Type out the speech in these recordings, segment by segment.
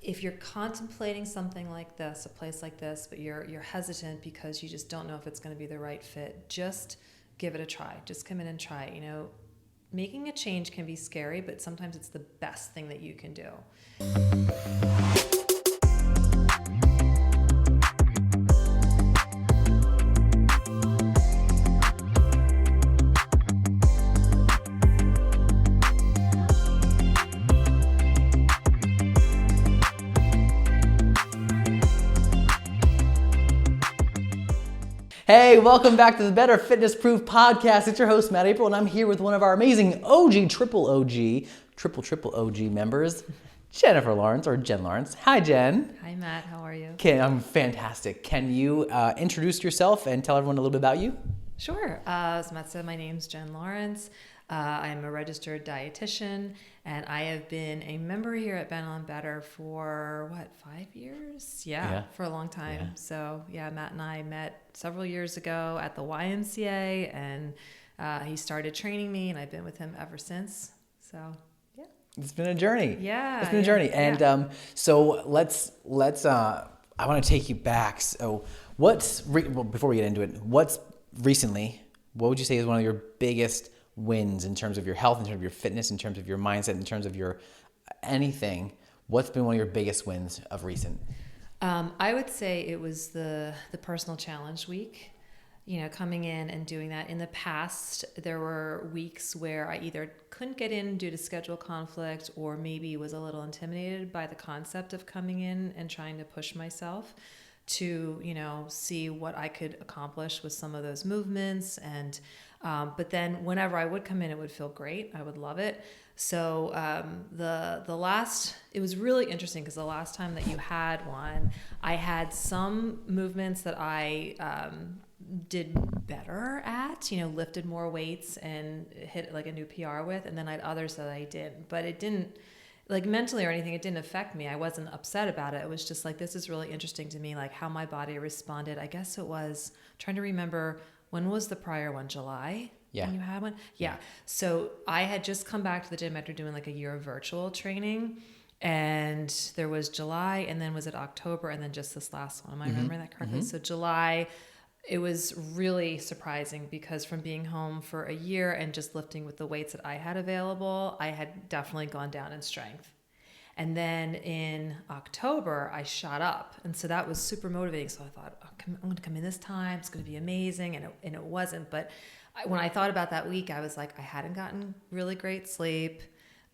if you're contemplating something like this, a place like this, but you're hesitant because you just don't know if it's going to be the right fit, just give it a try. Just come in and try it. Making a change can be scary, but sometimes it's the best thing that you can do. Hey, welcome back to the Better Fitness Proof Podcast. It's your host, Matt April, and I'm here with one of our amazing triple OG members, Jennifer Laurence, or Jen Laurence. Hi, Jen. Hi, Matt. How are you? Okay, I'm fantastic. Can you introduce yourself and tell everyone a little bit about you? Sure. As Matt said, my name's Jen Laurence. I am a registered dietitian, and I have been a member here at BentOnBetter for 5 years? Yeah, for a long time. Yeah. So Matt and I met several years ago at the YMCA, and he started training me, and I've been with him ever since. So yeah, it's been a journey. Yeah, it's been a journey, and so let's. I want to take you back. So before we get into it, what would you say is one of your biggest wins in terms of your health, in terms of your fitness, in terms of your mindset, in terms of your anything? What's been one of your biggest wins of recent? I would say it was the personal challenge week. Coming in and doing that. In the past, there were weeks where I either couldn't get in due to schedule conflict, or maybe was a little intimidated by the concept of coming in and trying to push myself to, see what I could accomplish with some of those movements. And but then whenever I would come in, it would feel great. I would love it. So it was really interesting because the last time that you had one, I had some movements that I did better at, lifted more weights and hit like a new PR with, and then I had others that I didn't. But it didn't, like mentally or anything, it didn't affect me. I wasn't upset about it. It was just like, this is really interesting to me, like how my body responded. I guess it was, trying to remember, when was the prior one? July? Yeah. When you had one? Yeah. So I had just come back to the gym after doing like a year of virtual training, and there was July, and then was it October, and then just this last one. Am I remembering that correctly? So July, it was really surprising because from being home for a year and just lifting with the weights that I had available, I had definitely gone down in strength. And then in October, I shot up. And so that was super motivating. So I thought, I'm going to come in this time. It's going to be amazing. And it wasn't. But when I thought about that week, I was like, I hadn't gotten really great sleep.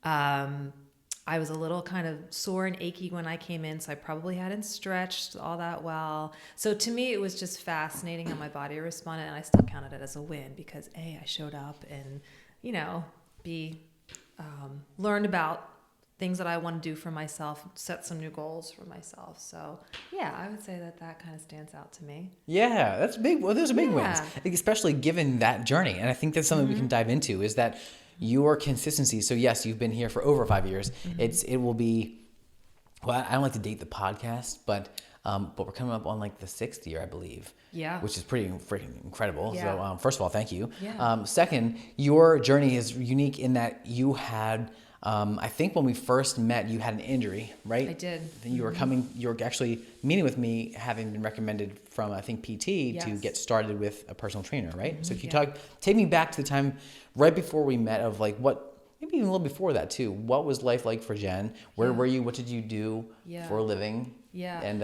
I was a little kind of sore and achy when I came in, so I probably hadn't stretched all that well. So to me, it was just fascinating how my body responded, and I still counted it as a win because A, I showed up, and B, learned about things that I want to do for myself, set some new goals for myself. So yeah, I would say that kind of stands out to me. Yeah, that's big. Well, those are big wins, especially given that journey. And I think that's something we can dive into, is that your consistency. So yes, you've been here for over 5 years. It will be, well, I don't like to date the podcast, but we're coming up on like the 6th year, I believe. Yeah. Which is pretty freaking incredible. Yeah. So first of all, thank you. Yeah. Second, your journey is unique in that you had, I think when we first met, you had an injury, right? I did. You were actually meeting with me, having been recommended from, I think, PT to get started with a personal trainer, right? So if you take me back to the time right before we met, of like maybe even a little before that too. What was life like for Jen? Where were you? What did you do for a living? Yeah. And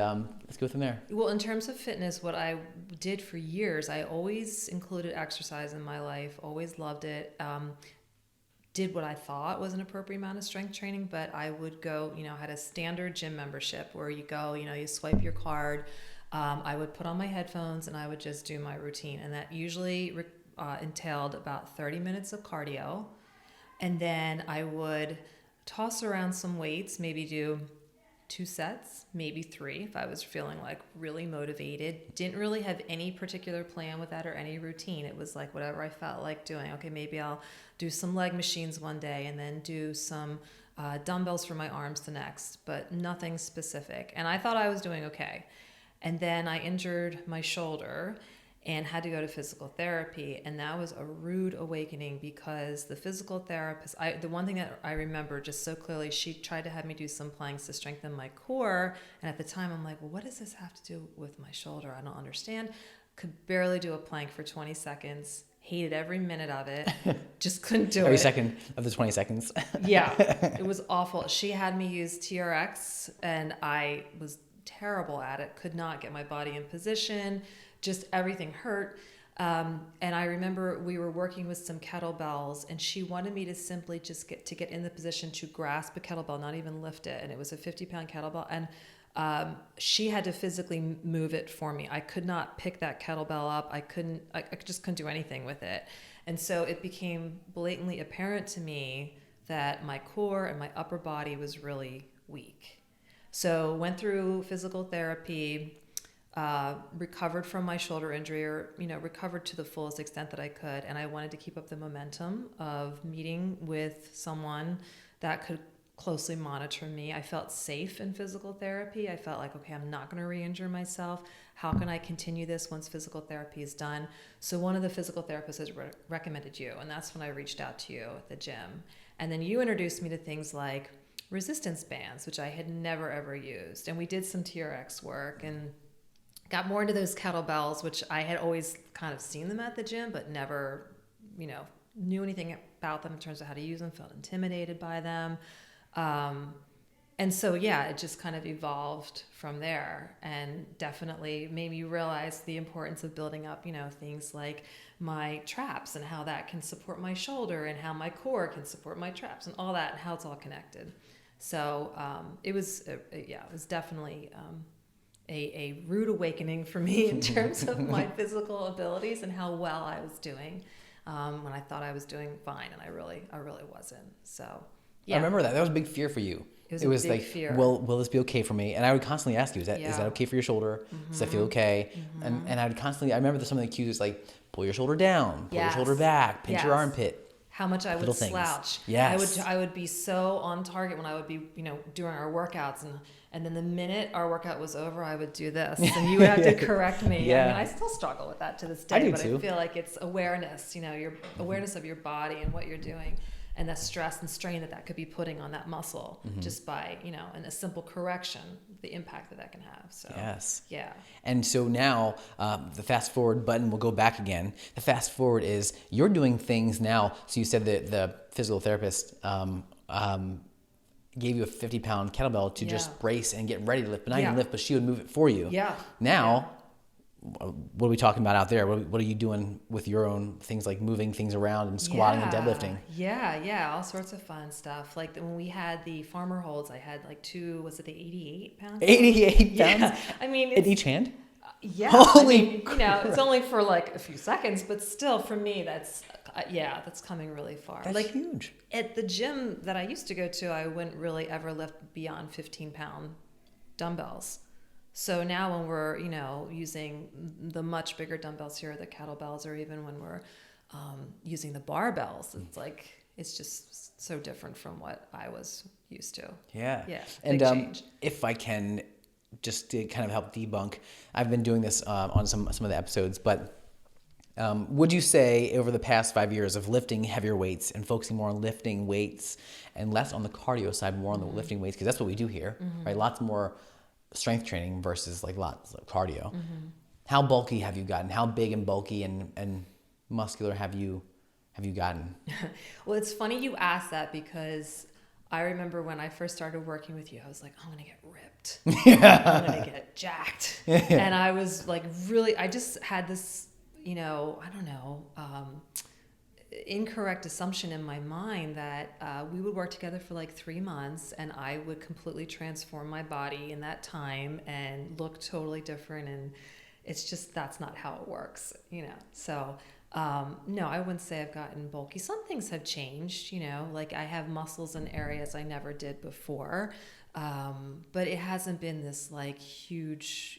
let's go from there. Well, in terms of fitness, what I did for years, I always included exercise in my life, always loved it. Did what I thought was an appropriate amount of strength training, but I would go, had a standard gym membership where you go, you swipe your card. I would put on my headphones and I would just do my routine. And that usually entailed about 30 minutes of cardio. And then I would toss around some weights, maybe do 2 sets, maybe 3 if I was feeling like really motivated. Didn't really have any particular plan with that or any routine. It was like whatever I felt like doing. Okay, maybe I'll do some leg machines one day and then do some dumbbells for my arms the next, but nothing specific. And I thought I was doing okay. And then I injured my shoulder, and had to go to physical therapy. And that was a rude awakening because the physical therapist, the one thing that I remember just so clearly, she tried to have me do some planks to strengthen my core. And at the time I'm like, well, what does this have to do with my shoulder? I don't understand. Could barely do a plank for 20 seconds. Hated every minute of it. Just couldn't do every it. second of the 20 seconds. Yeah, it was awful. She had me use TRX and I was terrible at it. Could not get my body in position. Just everything hurt. And I remember we were working with some kettlebells and she wanted me to simply just get in the position to grasp a kettlebell, not even lift it. And it was a 50-pound kettlebell. And she had to physically move it for me. I could not pick that kettlebell up. I just couldn't do anything with it. And so it became blatantly apparent to me that my core and my upper body was really weak. So went through physical therapy, recovered from my shoulder injury, or recovered to the fullest extent that I could. And I wanted to keep up the momentum of meeting with someone that could closely monitor me. I felt safe in physical therapy. I felt like, okay, I'm not going to re-injure myself. How can I continue this once physical therapy is done? So one of the physical therapists has recommended you, and that's when I reached out to you at the gym. And then you introduced me to things like resistance bands, which I had never ever used. And we did some TRX work and got more into those kettlebells, which I had always kind of seen them at the gym, but never, knew anything about them in terms of how to use them, felt intimidated by them. And so, yeah, it just kind of evolved from there and definitely made me realize the importance of building up, things like my traps and how that can support my shoulder and how my core can support my traps and all that and how it's all connected. So, it was definitely, a rude awakening for me in terms of my physical abilities and how well I was doing, when I thought I was doing fine and I really wasn't. So, yeah. I remember that. That was a big fear for you. It was a big fear. Will this be okay for me? And I would constantly ask you, is that okay for your shoulder? Mm-hmm. Does that feel okay? Mm-hmm. And I remember some of the cues like pull your shoulder down, pull your shoulder back, pinch your armpit. How much I would slouch. Yes. I would be so on target when I would be, doing our workouts and then the minute our workout was over, I would do this and you would have to correct me. Yeah. I mean, I still struggle with that to this day, I feel like it's awareness, your awareness of your body and what you're doing. And the stress and strain that could be putting on that muscle just by, and a simple correction, the impact that can have. So, yes. Yeah. And so now the fast forward button will go back again. The fast forward is you're doing things now. So you said that the physical therapist gave you a 50-pound kettlebell to just brace and get ready to lift, but not even lift, but she would move it for you. Yeah. Now, what are we talking about out there? What are you doing with your own things like moving things around and squatting and deadlifting? Yeah, all sorts of fun stuff. Like when we had the farmer holds, I had like the 88 pounds? 88 pounds? Yeah. I mean, in each hand? Yeah. Holy it's only for like a few seconds, but still for me, that's coming really far. That's like huge. At the gym that I used to go to, I wouldn't really ever lift beyond 15-pound dumbbells. So now when we're, using the much bigger dumbbells here, the kettlebells, or even when we're using the barbells, it's just so different from what I was used to. Yeah. Yeah. And change. If I can just to kind of help debunk, I've been doing this on some of the episodes, but would you say over the past 5 years of lifting heavier weights and focusing more on lifting weights and less on the cardio side, more on the lifting weights, because that's what we do here, right? Lots more strength training versus like lots of cardio. How bulky have you gotten? How big and bulky and muscular have you gotten? Well, it's funny you ask that because I remember when I first started working with you, I was like, I'm going to get ripped. I'm going to get jacked. And I was like, really, I just had this, incorrect assumption in my mind that we would work together for like 3 months and I would completely transform my body in that time and look totally different. And it's just, that's not how it works, So, no, I wouldn't say I've gotten bulky. Some things have changed, like I have muscles in areas I never did before. But it hasn't been this like huge,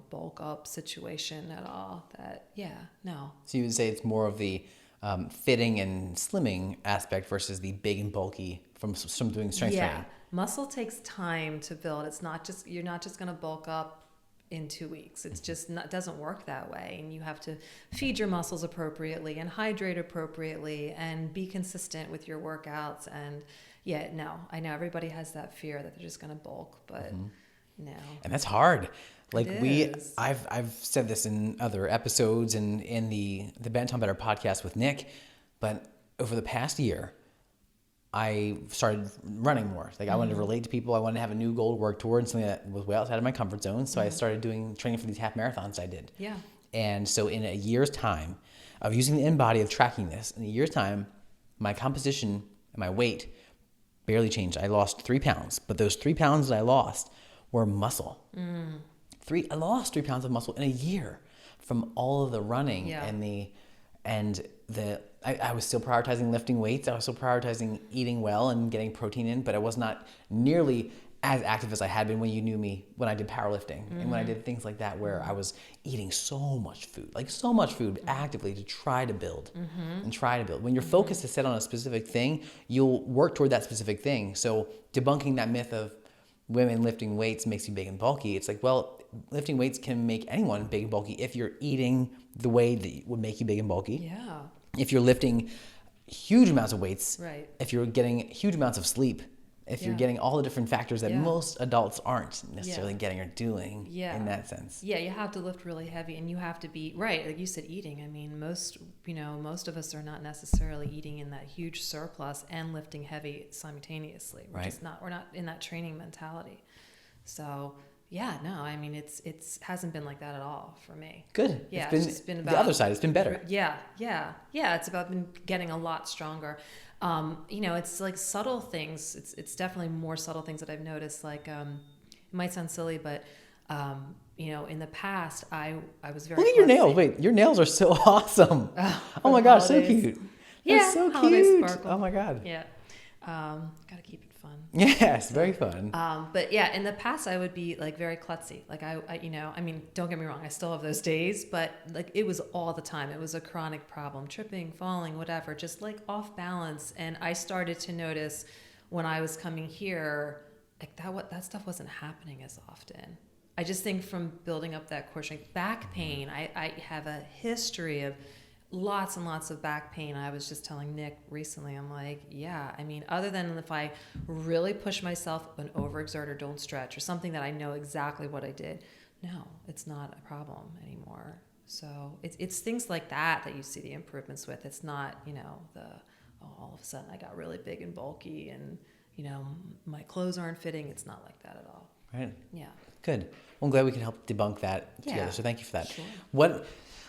bulk up situation at all no. So you would say it's more of the fitting and slimming aspect versus the big and bulky from doing strength training. Muscle takes time to build. It's not just, you're not just going to bulk up in 2 weeks. It's just not, doesn't work that way. And you have to feed your muscles appropriately and hydrate appropriately and be consistent with your workouts. And yeah, no, I know everybody has that fear that they're just going to bulk, but no. And that's hard. Like is. I've said this in other episodes and in the BentOnBetter podcast with Nick, but over the past year, I started running more. Like I wanted to relate to people. I wanted to have a new goal to work towards, something that was way outside of my comfort zone. So I started doing training for these half marathons I did. Yeah. And so in a year's time of using the InBody, of tracking this, in a year's time, my composition and my weight barely changed. I lost 3 pounds, but those 3 pounds that I lost were muscle. I lost 3 pounds of muscle in a year from all of the running I was still prioritizing lifting weights. I was still prioritizing eating well and getting protein in, but I was not nearly as active as I had been when you knew me, when I did powerlifting and when I did things like that, where I was eating so much food actively to try to build and try to build. When your focus is set on a specific thing, you'll work toward that specific thing. So debunking that myth of women lifting weights makes you big and bulky. It's like, well, lifting weights can make anyone big and bulky if you're eating the way that would make you big and bulky. Yeah. If you're lifting huge amounts of weights, Right. if you're getting huge amounts of sleep, if you're getting all the different factors that most adults aren't necessarily getting or doing in that sense. Yeah, you have to lift really heavy and you have to be, right, like you said, eating. I mean, most of us are not necessarily eating in that huge surplus and lifting heavy simultaneously. We're not in that training mentality. So yeah, no, I mean, it's hasn't been like that at all for me. Good. Yeah, it's just been about the other side. It's been better. Yeah. It's about been getting a lot stronger. It's like subtle things. It's definitely more subtle things that I've noticed. Like, it might sound silly, but in the past, I was very. Look at your nails. Wait, your nails are so awesome. Oh my gosh, so cute. Yeah, that's so cute. Sparkle. Oh my god. Yeah. Gotta keep it fun. Yes, very fun. But yeah, in the past I would be like very klutzy. Like I don't get me wrong, I still have those days, but like it was all the time. It was a chronic problem, tripping, falling, whatever, just like off balance. And I started to notice when I was coming here, like that stuff wasn't happening as often. I just think from building up that core strength, back pain, I have a history of lots and lots of back pain. I was just telling Nick recently, I'm like, yeah, I mean, other than if I really push myself and overexert or don't stretch or something that I know exactly what I did, no, it's not a problem anymore. So it's things like that you see the improvements with. It's not, all of a sudden I got really big and bulky and, my clothes aren't fitting. It's not like that at all. Right. Yeah. Good. Well, I'm glad we can help debunk that together. So thank you for that. Sure.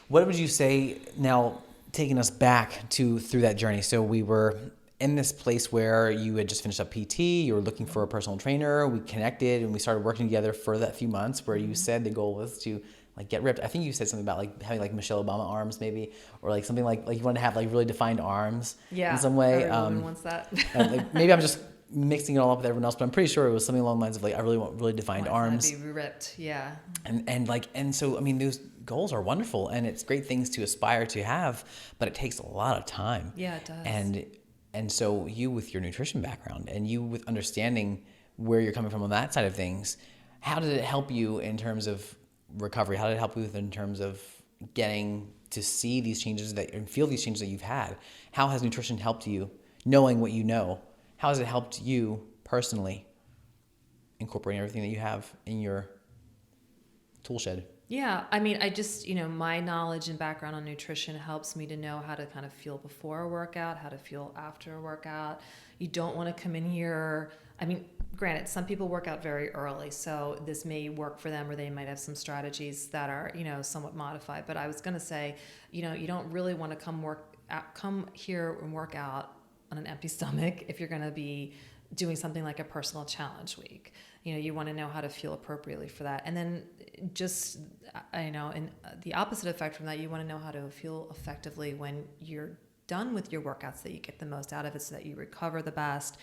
What would you say now, taking us back through that journey? So we were in this place where you had just finished up PT, you were looking for a personal trainer, we connected and we started working together for that few months where you said the goal was to like get ripped. I think you said something about like having like Michelle Obama arms maybe, or like something like you want to have like really defined arms in some way. Everyone wants that. Maybe I'm just mixing it all up with everyone else, but I'm pretty sure it was something along the lines of like, I really want really defined arms. To be ripped. Yeah. And so, I mean, those goals are wonderful and it's great things to aspire to have, but it takes a lot of time. Yeah, it does. And so you with your nutrition background and you with understanding where you're coming from on that side of things, how did it help you in terms of recovery? How did it help you in terms of getting to see these changes and feel these changes that you've had? How has nutrition helped you, knowing what you know? How has it helped you personally incorporating everything that you have in your tool shed? Yeah, I mean, I just, my knowledge and background on nutrition helps me to know how to kind of feel before a workout, how to feel after a workout. You don't want to come in here. I mean, granted, some people work out very early, so this may work for them, or they might have some strategies that are, somewhat modified. But I was going to say, you don't really want to come here and work out on an empty stomach if you're going to be doing something like a personal challenge week. You want to know how to feel appropriately for that. And then just, and the opposite effect from that, you want to know how to feel effectively when you're done with your workouts, that you get the most out of it so that you recover the best.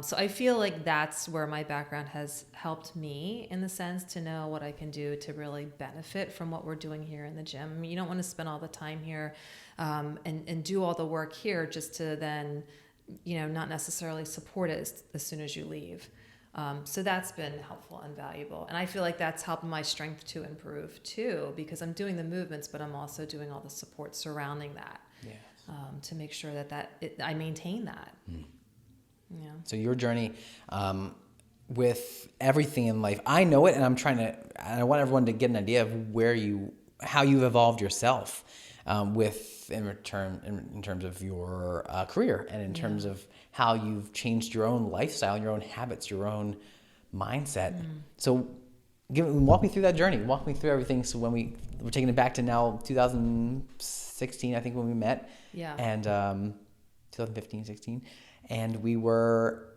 So I feel like that's where my background has helped me in the sense to know what I can do to really benefit from what we're doing here in the gym. I mean, you don't want to spend all the time here and do all the work here just to then, not necessarily support it as soon as you leave. So that's been helpful and valuable. And I feel like that's helped my strength to improve too, because I'm doing the movements, but I'm also doing all the support surrounding that. Yes. To make sure that I maintain that. Yeah. So your journey with everything in life, I know it, and I want everyone to get an idea of how you've evolved yourself in terms of your career, and in terms of how you've changed your own lifestyle, your own habits, your own mindset. So walk me through that journey. Walk me through everything. So when we're taking it back to now 2016, I think, when we met. Yeah. And 2015, 16. And we were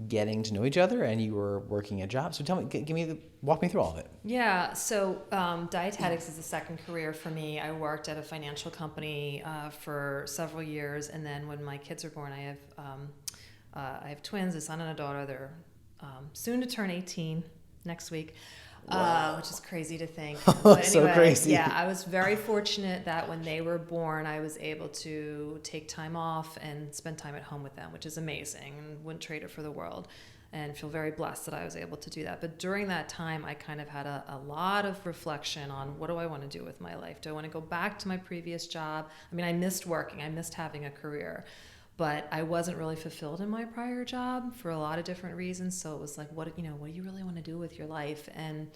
getting to know each other, and you were working a job. So walk me through all of it. Yeah. So dietetics is a second career for me. I worked at a financial company for several years, and then when my kids were born, I have twins, a son and a daughter. They're soon to turn 18 next week. Which is crazy to think. But anyway, so crazy. Yeah, I was very fortunate that when they were born, I was able to take time off and spend time at home with them, which is amazing, and wouldn't trade it for the world, and feel very blessed that I was able to do that. But during that time, I kind of had a lot of reflection on, what do I want to do with my life? Do I want to go back to my previous job? I mean, I missed working. I missed having a career. But I wasn't really fulfilled in my prior job for a lot of different reasons. So it was like, what do you really want to do with your life? And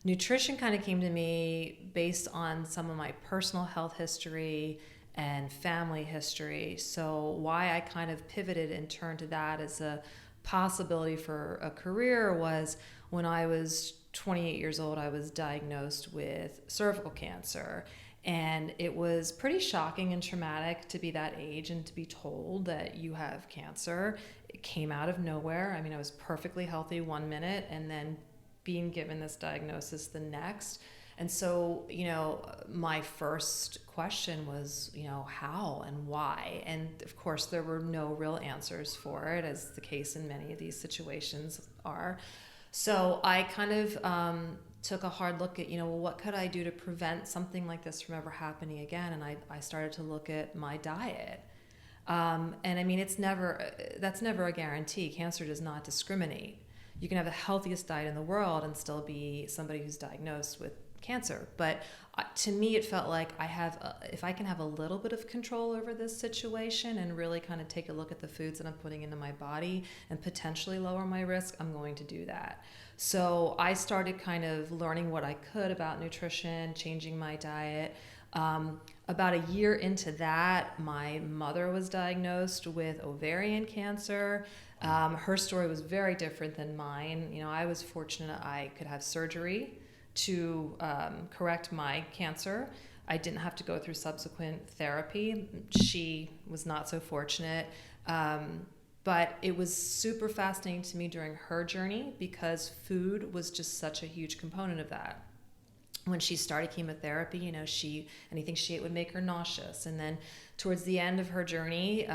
nutrition kind of came to me based on some of my personal health history and family history. So why I kind of pivoted and turned to that as a possibility for a career was when I was 28 years old, I was diagnosed with cervical cancer. And it was pretty shocking and traumatic to be that age and to be told that you have cancer. It came out of nowhere. I mean, I was perfectly healthy one minute, and then being given this diagnosis the next. And so, my first question was, how and why? And of course, there were no real answers for it, as the case in many of these situations are. So I kind of took a hard look at, what could I do to prevent something like this from ever happening again? And I started to look at my diet. And I mean, that's never a guarantee. Cancer does not discriminate. You can have the healthiest diet in the world and still be somebody who's diagnosed with cancer. But to me, it felt like if I can have a little bit of control over this situation and really kind of take a look at the foods that I'm putting into my body and potentially lower my risk, I'm going to do that. So I started kind of learning what I could about nutrition, changing my diet. About a year into that, my mother was diagnosed with ovarian cancer. Her story was very different than mine. I was fortunate I could have surgery to correct my cancer. I didn't have to go through subsequent therapy. She was not so fortunate. But it was super fascinating to me during her journey because food was just such a huge component of that. When she started chemotherapy, anything she ate would make her nauseous. And then towards the end of her journey,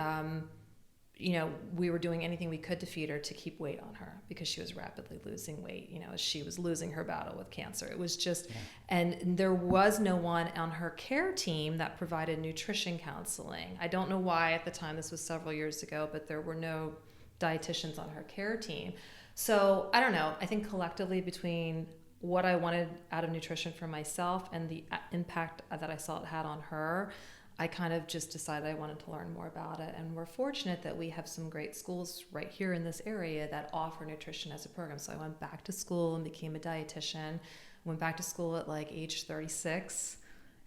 we were doing anything we could to feed her to keep weight on her because she was rapidly losing weight, as she was losing her battle with cancer. It was just, and there was no one on her care team that provided nutrition counseling. I don't know why at the time, this was several years ago, but there were no dietitians on her care team. So I don't know, I think collectively between what I wanted out of nutrition for myself and the impact that I saw it had on her, I kind of just decided I wanted to learn more about it. And we're fortunate that we have some great schools right here in this area that offer nutrition as a program. So I went back to school and became a dietitian. Went back to school at like age 36.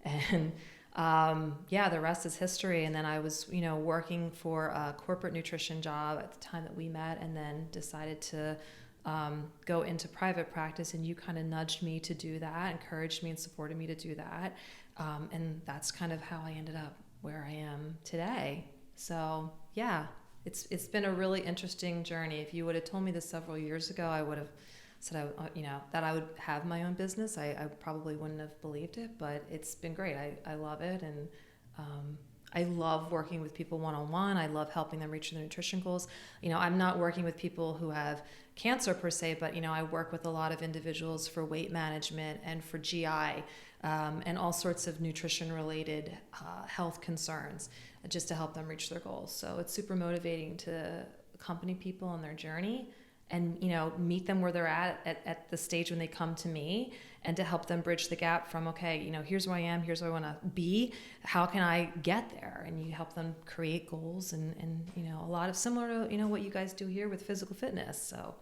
And the rest is history. And then I was, working for a corporate nutrition job at the time that we met, and then decided to go into private practice. And you kind of nudged me to do that, encouraged me and supported me to do that. And that's kind of how I ended up where I am today. So yeah, it's been a really interesting journey. If you would have told me this several years ago, I would have said, that I would have my own business. I probably wouldn't have believed it, but it's been great. I love it. And I love working with people one-on-one. I love helping them reach their nutrition goals. I'm not working with people who have cancer per se, but, I work with a lot of individuals for weight management and for GI and all sorts of nutrition-related health concerns just to help them reach their goals. So it's super motivating to accompany people on their journey and, meet them where they're at the stage when they come to me, and to help them bridge the gap from, okay, here's where I am, here's where I want to be. How can I get there? And you help them create goals and a lot of similar to, what you guys do here with physical fitness. So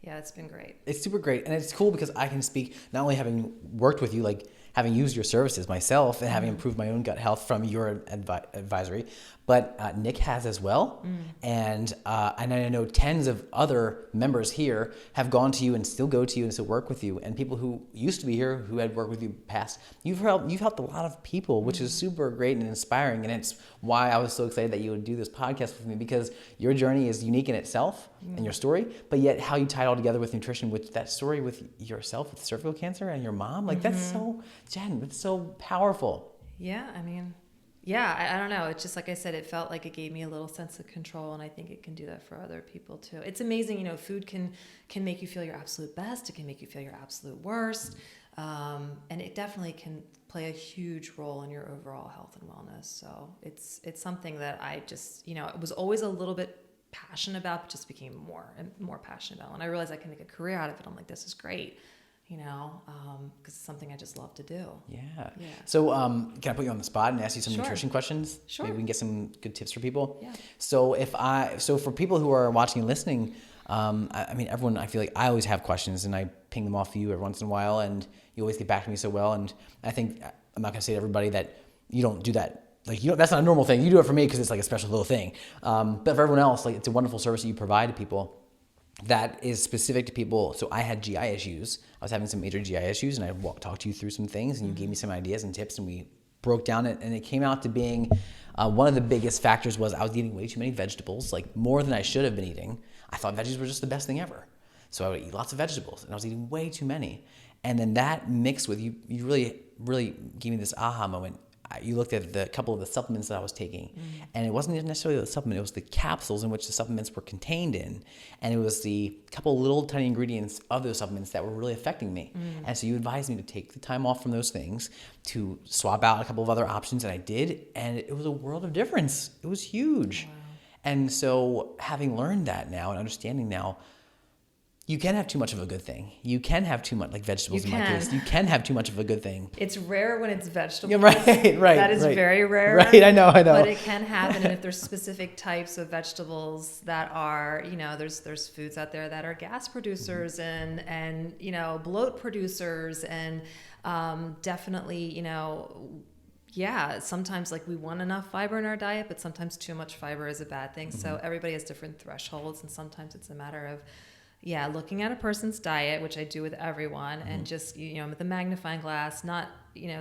yeah, it's been great. It's super great. And it's cool because I can speak, not only having worked with you, like having used your services myself and having improved my own gut health from your advisory, but Nick has as well. And I know tens of other members here have gone to you and still go to you and still work with you. And people who used to be here who had worked with you past, you've helped a lot of people, which is super great and inspiring. And it's why I was so excited that you would do this podcast with me, because your journey is unique in itself and your story, but yet how you tie it all together with nutrition, with that story with yourself with cervical cancer and your mom, like that's so, Jen, it's so powerful. Yeah, I mean, I don't know. It's just like I said, it felt like it gave me a little sense of control, and I think it can do that for other people too. It's amazing, food can make you feel your absolute best. It can make you feel your absolute worst, and it definitely can play a huge role in your overall health and wellness. So it's something that I just, it was always a little bit passionate about, but just became more and more passionate about. When I realized I can make a career out of it, I'm like, this is great. Because it's something I just love to do. Yeah. So can I put you on the spot and ask you some Sure. nutrition questions? Sure. Maybe we can get some good tips for people. Yeah. So for people who are watching and listening, I mean, everyone, I feel like I always have questions and I ping them off to you every once in a while, and you always get back to me so well. And I think I'm not going to say to everybody that you don't do that. Like, that's not a normal thing. You do it for me because it's like a special little thing. But for everyone else, like, it's a wonderful service that you provide to people that is specific to people. So I had GI issues. I was having some major GI issues, and I talked to you through some things, and you gave me some ideas and tips, and we broke down it, and it came out to being one of the biggest factors was I was eating way too many vegetables, like more than I should have been eating. I thought veggies were just the best thing ever. So I would eat lots of vegetables, and I was eating way too many. And then that mixed with you really, really gave me this aha moment. You looked at the couple of the supplements that I was taking, and it wasn't necessarily the supplement, it was the capsules in which the supplements were contained in. And it was the couple little tiny ingredients of those supplements that were really affecting me. And so you advised me to take the time off from those things, to swap out a couple of other options, and I did, and it was a world of difference. It was huge. Wow. And so having learned that now and understanding now, you can have too much of a good thing. You can have too much, like vegetables in my case. You can have too much of a good thing. It's rare when it's vegetables. Yeah, right. That is very rare. Right, I know. But it can happen, and if there's specific types of vegetables that are, there's foods out there that are gas producers and bloat producers, and definitely, sometimes like we want enough fiber in our diet, but sometimes too much fiber is a bad thing. So everybody has different thresholds, and sometimes it's a matter of looking at a person's diet, which I do with everyone, and just, with the magnifying glass, not,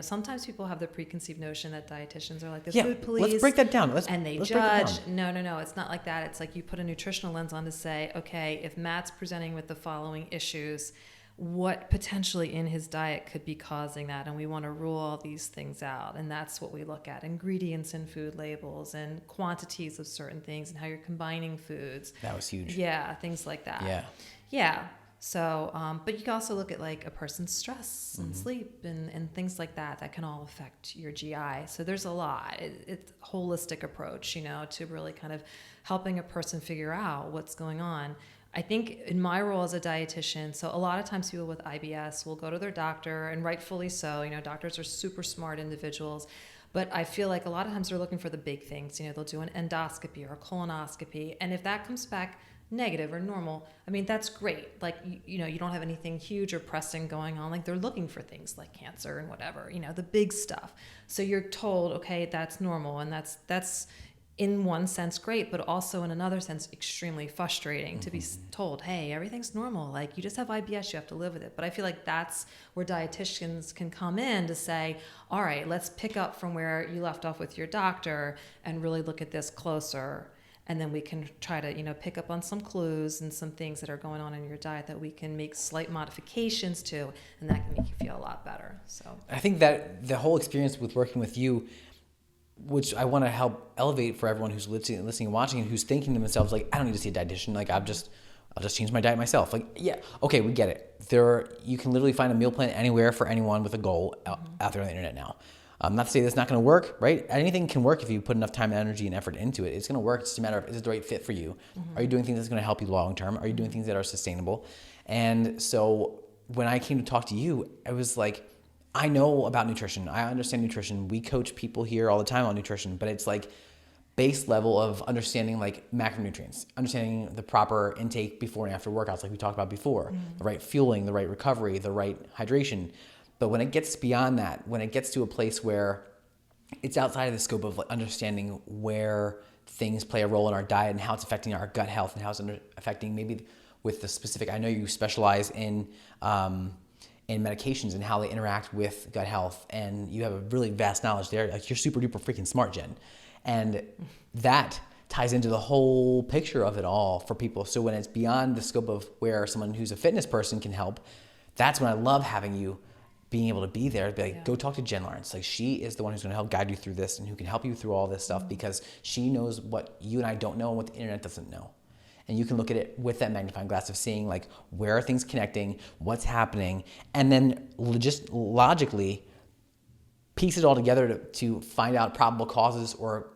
sometimes people have the preconceived notion that dietitians are like the food police. Let's break that down. And they judge. No, it's not like that. It's like you put a nutritional lens on to say, okay, if Matt's presenting with the following issues, what potentially in his diet could be causing that? And we want to rule all these things out. And that's what we look at: ingredients in food labels and quantities of certain things and how you're combining foods. That was huge. Yeah, things like that. Yeah. So, but you can also look at like a person's stress and sleep and things like that can all affect your GI. So there's a lot. It's a holistic approach, to really kind of helping a person figure out what's going on. I think in my role as a dietitian, so a lot of times people with IBS will go to their doctor, and rightfully so. Doctors are super smart individuals, but I feel like a lot of times they're looking for the big things. They'll do an endoscopy or a colonoscopy, and if that comes back negative or normal, I mean, that's great. Like, you don't have anything huge or pressing going on. Like, they're looking for things like cancer and whatever, the big stuff. So you're told, okay, that's normal, and that's in one sense great, but also in another sense extremely frustrating to be told, hey, everything's normal, like you just have IBS, you have to live with it. But I feel like that's where dietitians can come in to say, all right, let's pick up from where you left off with your doctor and really look at this closer, and then we can try to pick up on some clues and some things that are going on in your diet that we can make slight modifications to, and that can make you feel a lot better. So I think that the whole experience with working with you, which I want to help elevate for everyone who's listening and watching, and who's thinking to themselves, like, I don't need to see a dietitian. Like, I'll just change my diet myself. Like, yeah, okay, we get it. You can literally find a meal plan anywhere for anyone with a goal out there on the internet now. Not to say that's not going to work, right? Anything can work if you put enough time, energy, and effort into it. It's going to work. It's just a matter of, is it the right fit for you? Are you doing things that's going to help you long term? Are you doing things that are sustainable? And so when I came to talk to you, I was like, I know about nutrition. I understand nutrition. We coach people here all the time on nutrition, but it's like base level of understanding like macronutrients, understanding the proper intake before and after workouts, like we talked about before, the right fueling, the right recovery, the right hydration. But when it gets beyond that, when it gets to a place where it's outside of the scope of like understanding where things play a role in our diet and how it's affecting our gut health and how it's affecting maybe with the specific, I know you specialize in medications and how they interact with gut health, and you have a really vast knowledge there. Like, you're super duper freaking smart, Jen. And that ties into the whole picture of it all for people. So when it's beyond the scope of where someone who's a fitness person can help, that's when I love having you being able to be there, be like, go talk to Jen Laurence. Like, she is the one who's going to help guide you through this and who can help you through all this stuff, because she knows what you and I don't know and what the internet doesn't know. And you can look at it with that magnifying glass of seeing like, where are things connecting, what's happening, and then just logically piece it all together to find out probable causes or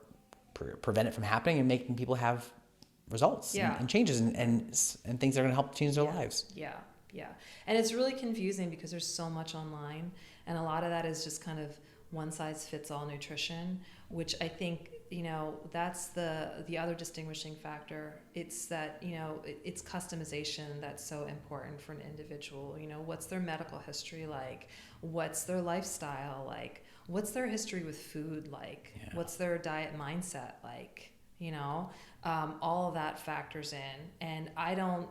prevent it from happening and making people have results and changes and things that are going to help change their lives. Yeah. And it's really confusing because there's so much online, and a lot of that is just kind of one size fits all nutrition, which I think, that's the other distinguishing factor. It's that, it's customization that's so important for an individual. What's their medical history like? What's their lifestyle like? What's their history with food like? Yeah. What's their diet mindset like? All of that factors in, and I don't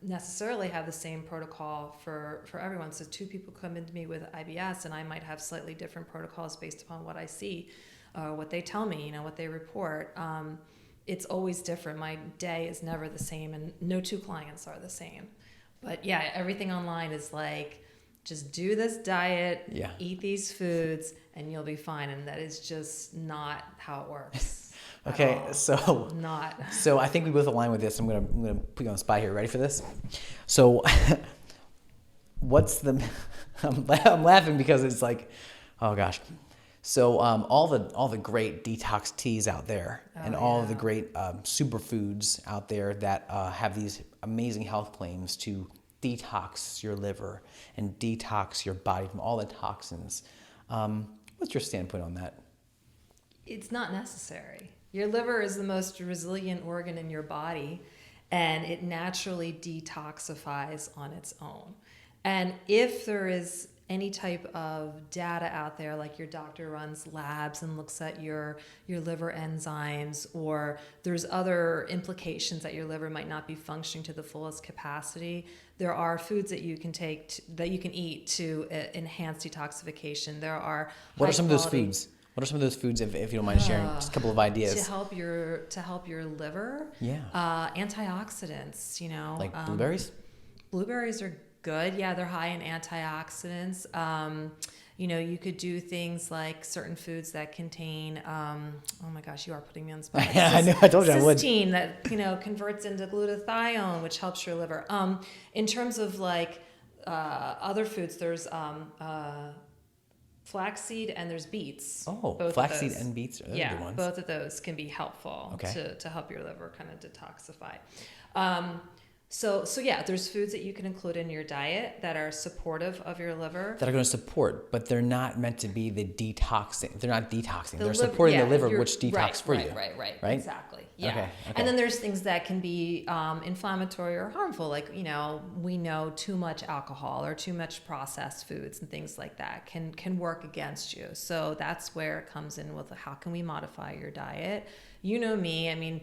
necessarily have the same protocol for everyone. So 2 people come into me with IBS, and I might have slightly different protocols based upon what I see, what they tell me, what they report. It's always different. My day is never the same, and no 2 clients are the same. But yeah, everything online is like, just do this diet, eat these foods, and you'll be fine. And that is just not how it works. Okay, so not. So I think we both align with this. I'm gonna put you on the spot here. Ready for this? So, what's the? I'm laughing because it's like, oh gosh. So all the great detox teas out there, and all of the great superfoods out there that have these amazing health claims to detox your liver and detox your body from all the toxins. What's your standpoint on that? It's not necessary. Your liver is the most resilient organ in your body, and it naturally detoxifies on its own. And if there is any type of data out there, like your doctor runs labs and looks at your liver enzymes, or there's other implications that your liver might not be functioning to the fullest capacity, there are foods that you can take that you can eat to enhance detoxification. There are What are some of those foods? What are some of those foods, if you don't mind sharing just a couple of ideas? To help your liver? Yeah. Antioxidants, Like blueberries? Blueberries are good. Yeah, they're high in antioxidants. You could do things like certain foods that contain, oh my gosh, you are putting me on the spot. Yeah, I know, I told you I would. Cysteine that, converts into glutathione, which helps your liver. In terms of like other foods, there's flaxseed and there's beets. Oh, flaxseed and beets are good ones. Both of those can be helpful to help your liver kind of detoxify. So yeah, there's foods that you can include in your diet that are supportive of your liver. That are going to support, but they're not meant to be the detoxing. They're not detoxing. They're supporting the liver, which detox for you. Right. Exactly. Yeah. Okay. And then there's things that can be inflammatory or harmful, like, we know too much alcohol or too much processed foods and things like that can work against you. So that's where it comes in with how can we modify your diet? You know me. I mean,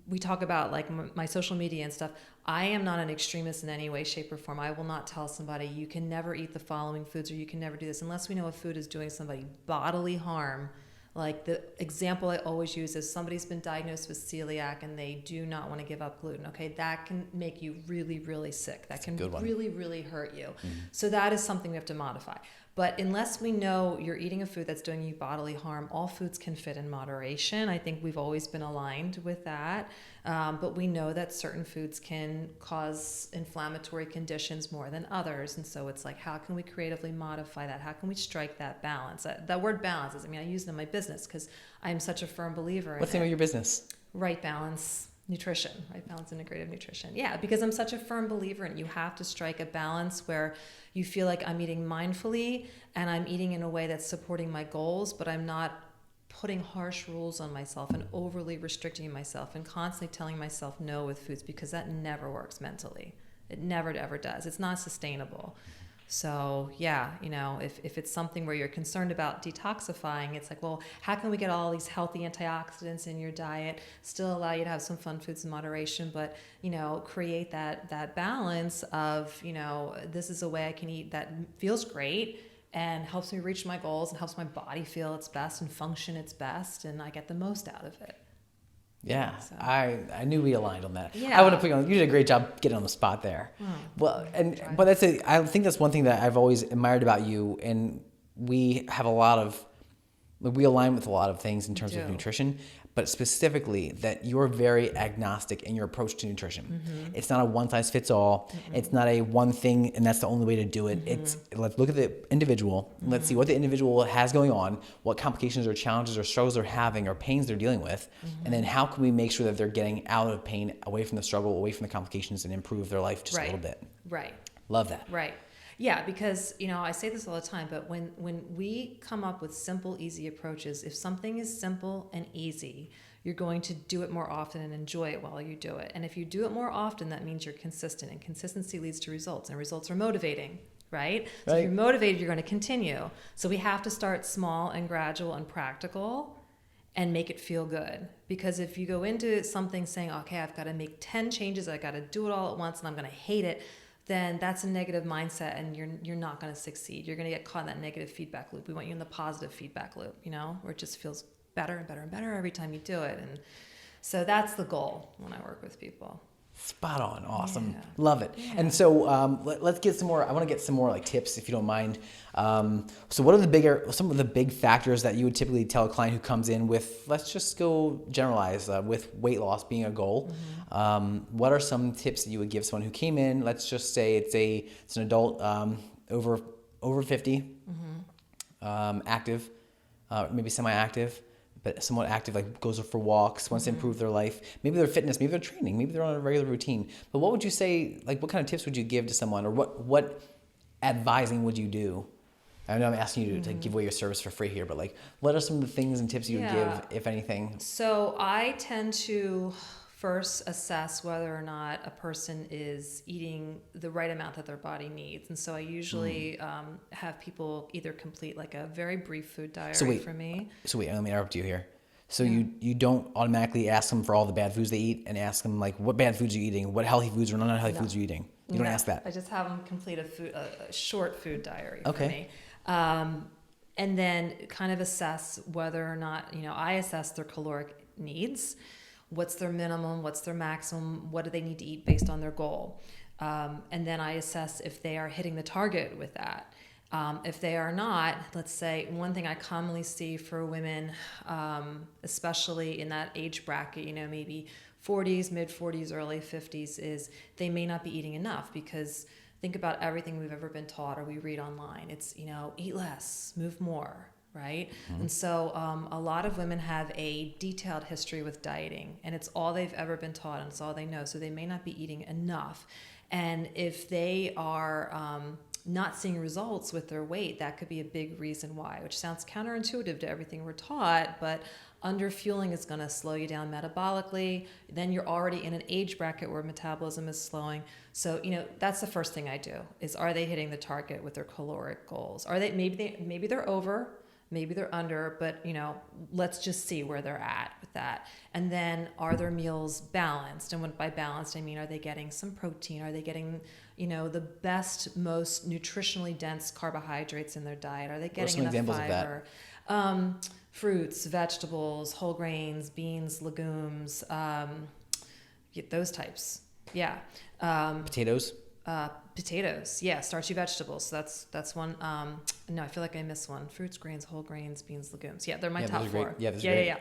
we talk about like my social media and stuff. I am not an extremist in any way, shape, or form. I will not tell somebody you can never eat the following foods or you can never do this unless we know a food is doing somebody bodily harm. Like the example I always use is somebody's been diagnosed with celiac and they do not want to give up gluten. Okay, that can make you really, really sick. That can really, really hurt you. Mm-hmm. So that is something we have to modify. But unless we know you're eating a food that's doing you bodily harm, all foods can fit in moderation. I think we've always been aligned with that. But we know that certain foods can cause inflammatory conditions more than others. And so it's like, how can we creatively modify that? How can we strike that balance? That word balance is, I use it in my business because I am such a firm believer in What's the name of your business? Right Balance Nutrition, Right Balance Integrative Nutrition. Yeah, because I'm such a firm believer in it. You have to strike a balance where you feel like I'm eating mindfully and I'm eating in a way that's supporting my goals, but I'm not putting harsh rules on myself and overly restricting myself and constantly telling myself no with foods, because that never works mentally. It never ever does. It's not sustainable. So yeah, if it's something where you're concerned about detoxifying, it's like, well, how can we get all these healthy antioxidants in your diet, still allow you to have some fun foods in moderation, but, create that balance of, this is a way I can eat that feels great and helps me reach my goals and helps my body feel its best and function its best, and I get the most out of it. Yeah, So. I knew we aligned on that. Yeah. I want to put you on. You did a great job getting on the spot there. Well, but I think that's one thing that I've always admired about you, and we align with a lot of things in terms of nutrition, but specifically that you're very agnostic in your approach to nutrition. Mm-hmm. It's not a one size fits all. Mm-hmm. It's not a one thing and that's the only way to do it. Mm-hmm. It's let's look at the individual. Mm-hmm. Let's see what the individual has going on, what complications or challenges or struggles they're having or pains they're dealing with, and then how can we make sure that they're getting out of pain, away from the struggle, away from the complications, and improve their life just a little bit. Right. Love that. Right. Yeah, because, I say this all the time, but when we come up with simple, easy approaches, if something is simple and easy, you're going to do it more often and enjoy it while you do it. And if you do it more often, that means you're consistent, and consistency leads to results, and results are motivating, right? So if you're motivated, you're going to continue. So we have to start small and gradual and practical and make it feel good. Because if you go into something saying, okay, I've got to make 10 changes, I've got to do it all at once, and I'm going to hate it, then that's a negative mindset, and you're not going to succeed. You're going to get caught in that negative feedback loop. We want you in the positive feedback loop, where it just feels better and better and better every time you do it. And so that's the goal when I work with people. Spot on. Awesome. Yeah. Love it. Yeah. And so let's get some more. I want to get some more tips, if you don't mind. So what are some of the big factors that you would typically tell a client who comes in with, let's just go generalize, with weight loss being a goal? Mm-hmm. What are some tips that you would give someone who came in, let's just say it's an adult over 50, active, maybe semi-active, but somewhat active, like goes for walks, wants to improve their life. Maybe their fitness, maybe they're training, maybe they're on a regular routine. But what would you say, what kind of tips would you give to someone, or what advising would you do? I know I'm asking you to give away your service for free here, but what are some of the things and tips you would give, if anything? So I tend to first assess whether or not a person is eating the right amount that their body needs. And so I usually have people either complete a very brief food diary for me. So wait, let me interrupt you here. So you don't automatically ask them for all the bad foods they eat and ask them what bad foods are you eating, what healthy foods or non-healthy foods are you eating? You don't ask that. I just have them complete a short food diary for me. And then kind of assess whether or not, I assess their caloric needs. What's their minimum? What's their maximum? What do they need to eat based on their goal? And then I assess if they are hitting the target with that. If they are not, let's say one thing I commonly see for women, especially in that age bracket, maybe 40s, mid 40s, early 50s, is they may not be eating enough, because think about everything we've ever been taught or we read online. It's, eat less, move more. Right? Mm-hmm. And so a lot of women have a detailed history with dieting, and it's all they've ever been taught, and it's all they know. So they may not be eating enough. And if they are not seeing results with their weight, that could be a big reason why, which sounds counterintuitive to everything we're taught, but underfueling is going to slow you down metabolically. Then you're already in an age bracket where metabolism is slowing. So, that's the first thing I do is, are they hitting the target with their caloric goals? Are they, maybe they're over, maybe they're under, but let's just see where they're at with that. And then, are their meals balanced? And by balanced, I mean, are they getting some protein? Are they getting, the best, most nutritionally dense carbohydrates in their diet? Are they getting enough fiber? Fruits, vegetables, whole grains, beans, legumes, those types. Yeah. Potatoes? Potatoes, yeah, starchy vegetables. So that's one. No, I feel like I missed one. Fruits, grains, whole grains, beans, legumes. Yeah, they're my top those are four. great. Yeah, those are Yeah, great. yeah,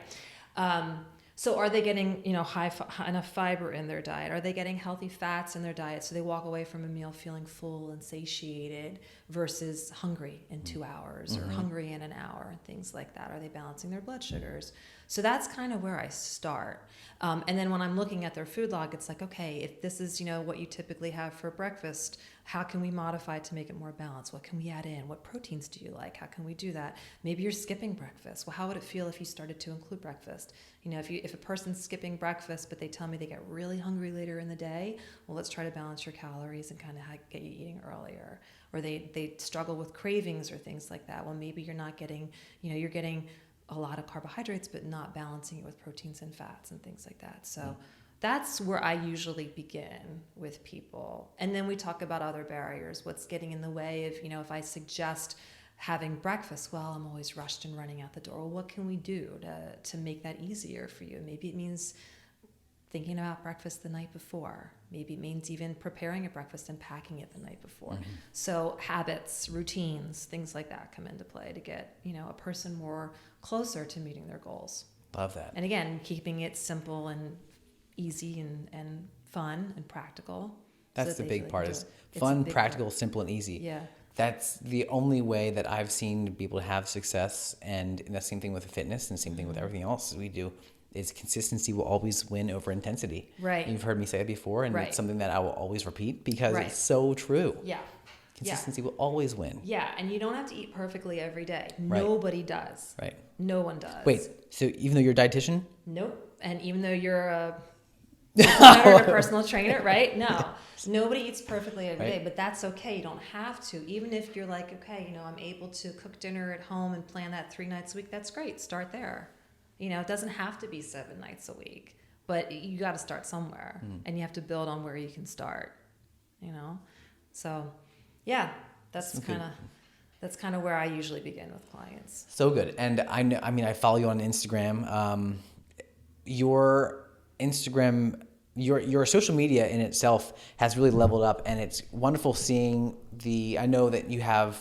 yeah. So are they getting, enough fiber in their diet? Are they getting healthy fats in their diet so they walk away from a meal feeling full and satiated versus hungry in 2 hours or hungry in an hour and things like that? Are they balancing their blood sugars? So that's kind of where I start. And then when I'm looking at their food log, it's like, okay, if this is, what you typically have for breakfast, how can we modify to make it more balanced? What can we add in? What proteins do you like? How can we do that? Maybe you're skipping breakfast. Well, how would it feel if you started to include breakfast? If a person's skipping breakfast, but they tell me they get really hungry later in the day, well, let's try to balance your calories and kind of get you eating earlier. Or they struggle with cravings or things like that. Well, maybe you're not getting, you're getting a lot of carbohydrates, but not balancing it with proteins and fats and things like that. So that's where I usually begin with people. And then we talk about other barriers, what's getting in the way of, if I suggest having breakfast, well, I'm always rushed and running out the door. Well, what can we do to make that easier for you? Maybe it means thinking about breakfast the night before. Maybe it means even preparing a breakfast and packing it the night before. So habits, routines, things like that come into play to get, a person more closer to meeting their goals. Love that. And again, keeping it simple and easy and fun and practical. That's the big part is fun, practical, simple, and easy. Yeah. That's the only way that I've seen people have success. And the same thing with fitness and same thing with everything else we do is consistency will always win over intensity. Right. You've heard me say it before, and it's something that I will always repeat because it's so true. Yeah. Consistency will always win. Yeah, and you don't have to eat perfectly every day. Nobody does. Right. No one does. Wait, so even though you're a dietitian? Nope. And even though you're a personal trainer, right? No. Nobody eats perfectly every day, but that's okay. You don't have to. Even if you're like, okay, I'm able to cook dinner at home and plan that 3 nights a week, that's great. Start there. It doesn't have to be 7 nights a week, but you got to start somewhere and you have to build on where you can start, So, yeah, that's kind of where I usually begin with clients. So good. And I follow you on Instagram. Your Instagram, your social media in itself has really leveled up, and it's wonderful seeing I know that you have,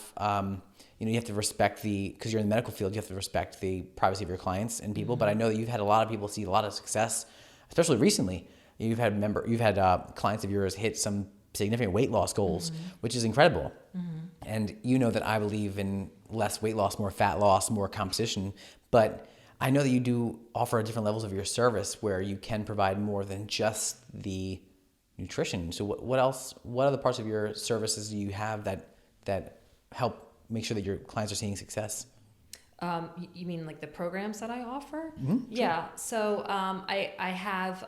you have to respect because you're in the medical field, you have to respect the privacy of your clients and people. But I know that you've had a lot of people see a lot of success, especially recently. You've had clients of yours hit some significant weight loss goals, which is incredible. And that I believe in less weight loss, more fat loss, more composition. But I know that you do offer different levels of your service where you can provide more than just the nutrition. So what other parts of your services do you have that help make sure that your clients are seeing success? You mean like the programs that I offer? Sure. Yeah. So I have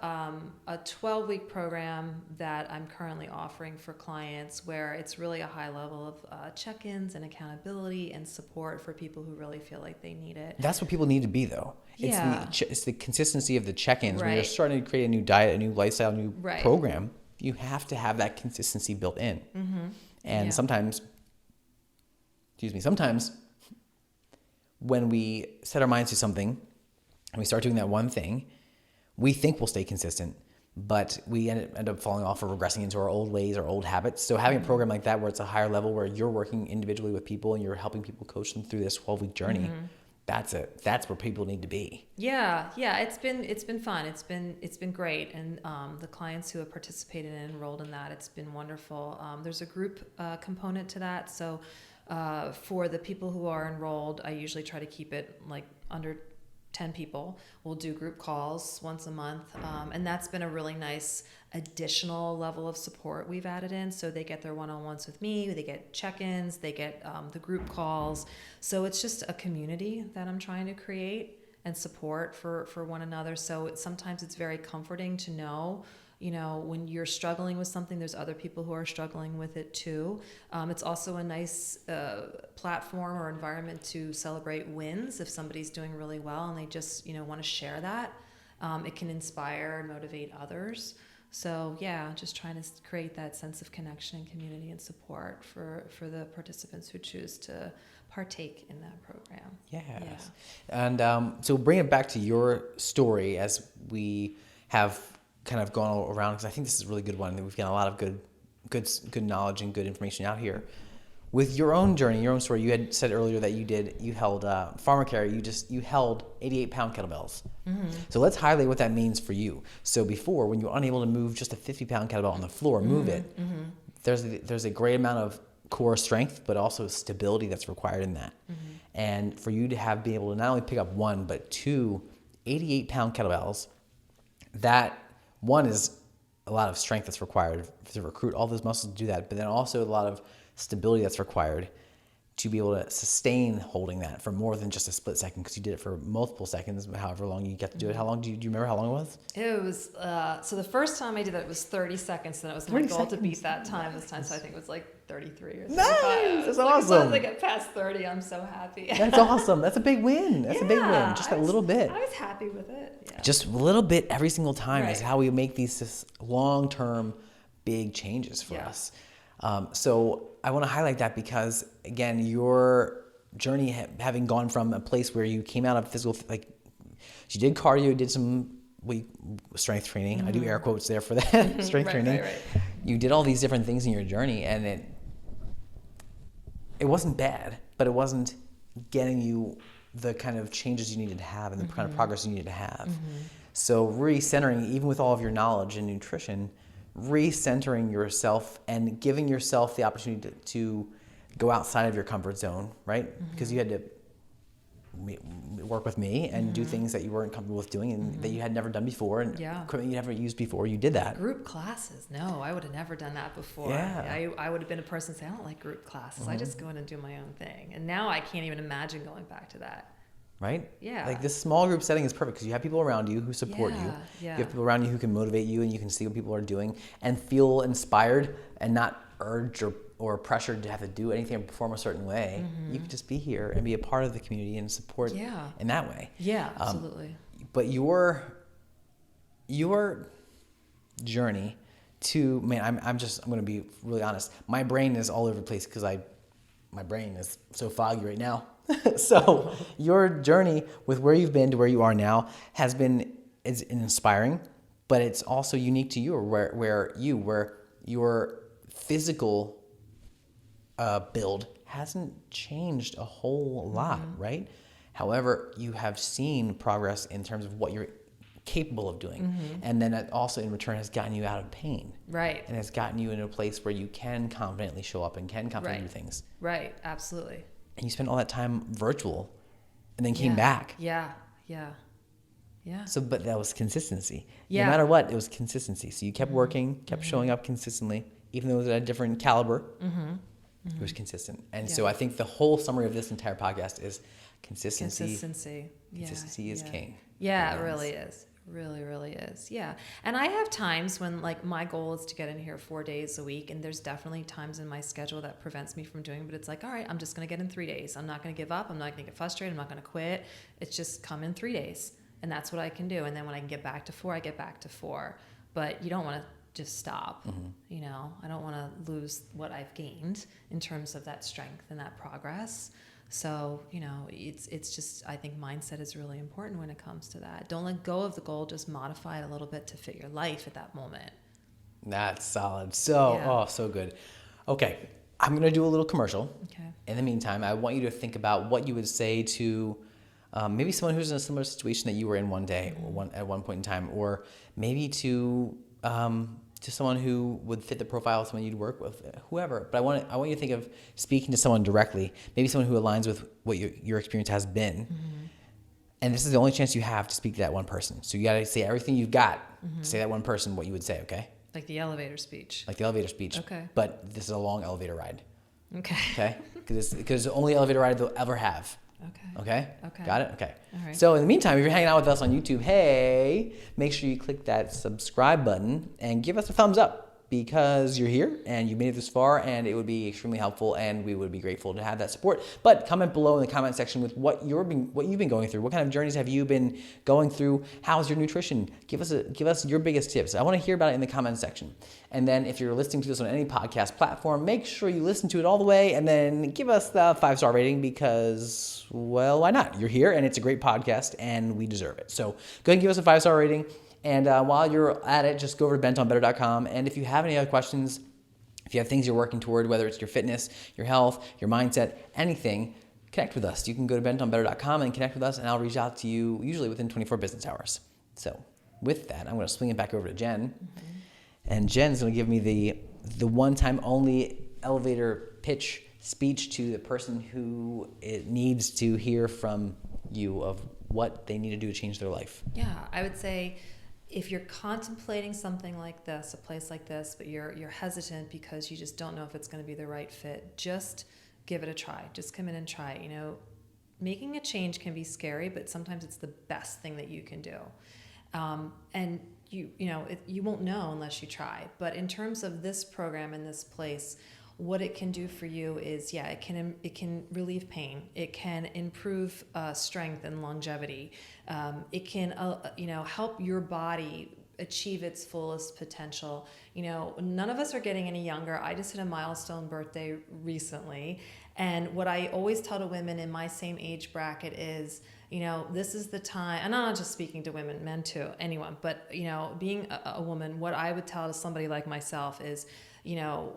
a 12-week program that I'm currently offering for clients where it's really a high level of check-ins and accountability and support for people who really feel like they need it. That's what people need to be, though. It's the consistency of the check-ins. When you're starting to create a new diet, a new lifestyle, a new program, you have to have that consistency built in. And sometimes when we set our minds to something and we start doing that one thing, we think we'll stay consistent, but we end up falling off or regressing into our old ways or old habits. So having a program like that where it's a higher level, where you're working individually with people and you're helping people, coach them through this 12-week journey, that's where people need to be. Yeah. It's been fun. It's been great, and the clients who have participated and enrolled in that, it's been wonderful. There's a group component to that, so. For the people who are enrolled, I usually try to keep it like under 10 people. We'll do group calls once a month. And that's been a really nice additional level of support we've added in. So they get their one-on-ones with me, they get check-ins, they get the group calls. So it's just a community that I'm trying to create and support for one another. So sometimes it's very comforting to know, when you're struggling with something, there's other people who are struggling with it too. It's also a nice platform or environment to celebrate wins if somebody's doing really well and they just, want to share that. It can inspire and motivate others. So yeah, just trying to create that sense of connection and community and support for the participants who choose to partake in that program. Yes. Yeah. And so bring it back to your story as we have kind of gone around, because I think this is a really good one. We've got a lot of good good knowledge and good information out here. With your own journey, your own story, you had said earlier that you held farmer care. You held 88-pound kettlebells. Mm-hmm. So let's highlight what that means for you. So before, when you're unable to move just a 50-pound kettlebell on the floor, move it. Mm-hmm. There's a great amount of core strength, but also stability that's required in that. Mm-hmm. And for you to be able to not only pick up one, but two 88-pound kettlebells, that one is a lot of strength that's required to recruit all those muscles to do that, but then also a lot of stability that's required to be able to sustain holding that for more than just a split second, because you did it for multiple seconds, however long you got to do it. How long do you remember how long it was? It was, so the first time I did that, it was 30 seconds, and it was my goal to beat that time this time, so I think it was like 33 or something. Nice! That's awesome. As long as I get past 30, I'm so happy. That's awesome. That's a big win. That's a big win. Just a little bit. I was happy with it. Yeah. Just a little bit every single time is how we make these long-term big changes for us. So I want to highlight that because, again, your journey having gone from a place where you came out of physical, like you did cardio, did some strength training. Mm-hmm. I do air quotes there for that, strength training. Right. You did all these different things in your journey, and it wasn't bad, but it wasn't getting you the kind of changes you needed to have and the kind of progress you needed to have. Mm-hmm. So recentering, even with all of your knowledge in nutrition, recentering yourself and giving yourself the opportunity to go outside of your comfort zone, right? Mm-hmm. Because you had to work with me and do things that you weren't comfortable with doing and that you had never done before, and equipment you never used before. You did that. Group classes, no, I would have never done that before. Yeah. I would have been a person saying, I don't like group classes. I just go in and do my own thing. And now I can't even imagine going back to that. Right? Yeah. Like this small group setting is perfect because you have people around you who support you. Yeah. You have people around you who can motivate you, and you can see what people are doing and feel inspired and not urged or pressured to have to do anything or perform a certain way. Mm-hmm. You can just be here and be a part of the community and support in that way. Yeah, absolutely. But your journey to, man, I'm going to be really honest. My brain is all over the place because my brain is so foggy right now. So your journey with where you've been to where you are now is inspiring, but it's also unique to you, where your physical build hasn't changed a whole lot, right? However, you have seen progress in terms of what you're capable of doing. And then it also in return has gotten you out of pain. Right. And has gotten you in a place where you can confidently show up and can confidently do things. Right, absolutely. And you spent all that time virtual and then came back. Yeah. So, but that was consistency. No matter what, it was consistency. So you kept working, kept showing up consistently, even though it was at a different caliber. It was consistent. And so I think the whole summary of this entire podcast is consistency. Consistency is king. Yeah, it really is. Really, really is. Yeah. And I have times when like my goal is to get in here 4 days a week, and there's definitely times in my schedule that prevents me from doing, but it's like, all right, I'm just going to get in 3 days. I'm not going to give up. I'm not going to get frustrated. I'm not going to quit. It's just come in 3 days, and that's what I can do. And then when I can get back to 4, I get back to 4. But you don't want to just stop. You know, I don't want to lose what I've gained in terms of that strength and that progress. So, you know, it's just, I think mindset is really important when it comes to that. Don't let go of the goal, just modify it a little bit to fit your life at that moment. That's solid. So, so good. Okay. I'm going to do a little commercial. Okay. In the meantime, I want you to think about what you would say to maybe someone who's in a similar situation that you were in one day or at one point in time, or maybe to someone who would fit the profile of someone you'd work with, whoever. But I want you to think of speaking to someone directly, maybe someone who aligns with what your experience has been. And this is the only chance you have to speak to that one person. So you got to say everything you've got to say that one person what you would say, okay? Like the elevator speech. Okay. But this is a long elevator ride. Okay. Because it's the only elevator ride they'll ever have. Okay. Got it? Okay. All right. So in the meantime, if you're hanging out with us on YouTube, hey, make sure you click that subscribe button and give us a thumbs up, because you're here and you made it this far, and it would be extremely helpful, and we would be grateful to have that support. But comment below in the comment section with what you've been going through. What kind of journeys have you been going through? How's your nutrition? Give us your biggest tips. I want to hear about it in the comment section. And then if you're listening to this on any podcast platform, make sure you listen to it all the way, and then give us the 5-star rating, because, well, why not? You're here and it's a great podcast and we deserve it. So go ahead and give us a 5-star rating. And while you're at it, just go over to BentOnBetter.com. And if you have any other questions, If you have things you're working toward, whether it's your fitness, your health, your mindset, anything, connect with us. You can go to BentOnBetter.com and connect with us, and I'll reach out to you usually within 24 business hours. So with that, I'm going to swing it back over to Jen. And Jen's going to give me the one-time only elevator pitch speech to the person who it needs to hear from you of what they need to do to change their life. Yeah, I would say if you're contemplating something like this, a place like this, but you're hesitant because you just don't know if it's going to be the right fit, just give it a try. Just come in and try it. Making a change can be scary, but sometimes it's the best thing that you can do. And you won't know unless you try. But in terms of this program and this place, what it can do for you is, it can relieve pain. It can improve strength and longevity. It can help your body achieve its fullest potential. None of us are getting any younger. I just hit a milestone birthday recently, and what I always tell to women in my same age bracket is, this is the time, and I'm not just speaking to women, men too, anyone, but being a woman, what I would tell to somebody like myself is,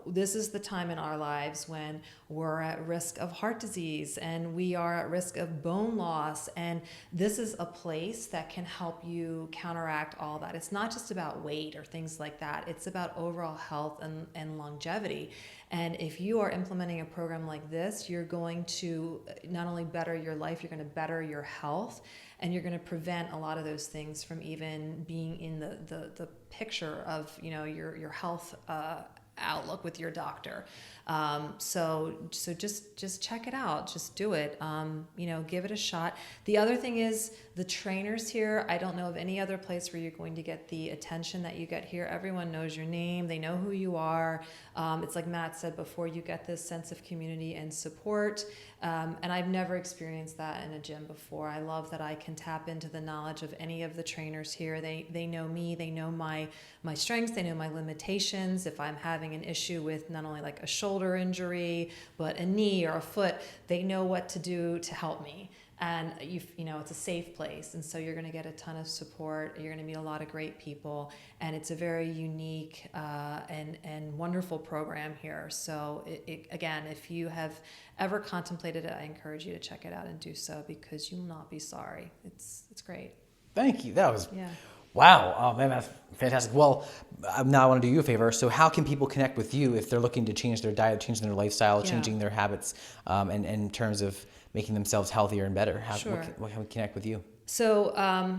this is the time in our lives when we're at risk of heart disease and we are at risk of bone loss. And this is a place that can help you counteract all that. It's not just about weight or things like that. It's about overall health and longevity. And if you are implementing a program like this, you're going to not only better your life, you're going to better your health, and you're going to prevent a lot of those things from even being in the picture of, your health outlook with your doctor. So just check it out. Just do it. Give it a shot. The other thing is the trainers here. I don't know of any other place where you're going to get the attention that you get here. Everyone knows your name. They know who you are. It's like Matt said before, you get this sense of community and support. And I've never experienced that in a gym before. I love that I can tap into the knowledge of any of the trainers here. They know me. They know my strengths. They know my limitations. If I'm having an issue with not only like a shoulder injury, but a knee or a foot, they know what to do to help me. And it's a safe place, and so you're going to get a ton of support. You're going to meet a lot of great people, and it's a very unique and wonderful program here. So again, if you have ever contemplated it, I encourage you to check it out and do so, because you will not be sorry. It's great. Thank you. That was wow. Oh man, that's fantastic. Well, now I want to do you a favor. So how can people connect with you if they're looking to change their diet, changing their lifestyle, changing their habits, and in terms of making themselves healthier and better? What can we connect with you? So,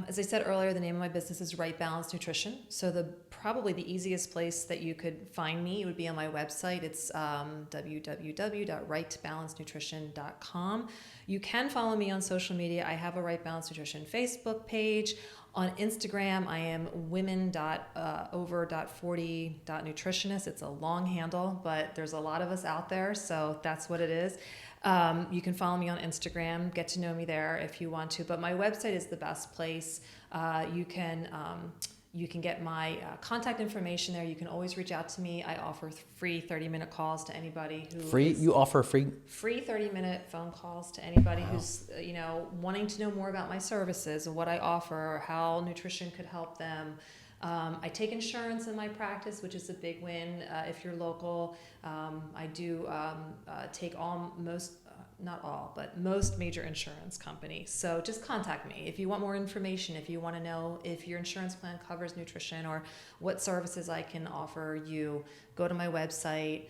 as I said earlier, the name of my business is Right Balance Nutrition. So probably the easiest place that you could find me would be on my website. It's www.rightbalancenutrition.com. You can follow me on social media. I have a Right Balance Nutrition Facebook page. On Instagram, I am women.over.40.nutritionist. It's a long handle, but there's a lot of us out there, so that's what it is. You can follow me on Instagram, get to know me there if you want to, but my website is the best place. You can get my contact information there. You can always reach out to me. I offer free 30-minute calls to anybody who You offer free 30-minute phone calls to anybody who's wanting to know more about my services and what I offer, or how nutrition could help them. I take insurance in my practice, which is a big win if you're local. I do take most major insurance companies. So just contact me if you want more information, if you want to know if your insurance plan covers nutrition or what services I can offer you. Go to my website.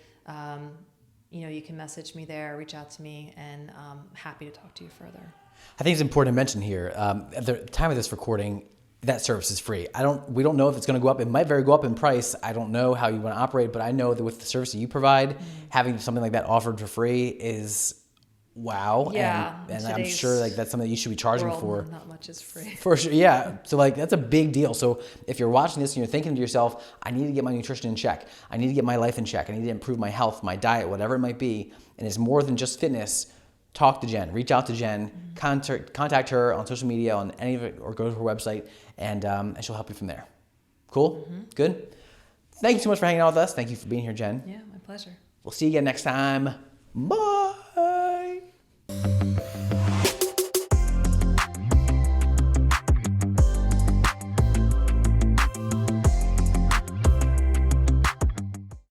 You can message me there, reach out to me, and I'm happy to talk to you further. I think it's important to mention here, at the time of this recording, that service is free. We don't know if it's going to go up. It might very go up in price. I don't know how you want to operate, but I know that with the service that you provide, having something like that offered for free is wow. Yeah. And I'm sure that's something that you should be charging for. Not much is free. For sure. Yeah. So that's a big deal. So if you're watching this and you're thinking to yourself, I need to get my nutrition in check. I need to get my life in check. I need to improve my health, my diet, whatever it might be. And it's more than just fitness. Talk to Jen, reach out to Jen, contact her on social media, on any of it, or go to her website, and she'll help you from there. Cool? Mm-hmm. Good? Thank you so much for hanging out with us. Thank you for being here, Jen. Yeah, my pleasure. We'll see you again next time. Bye.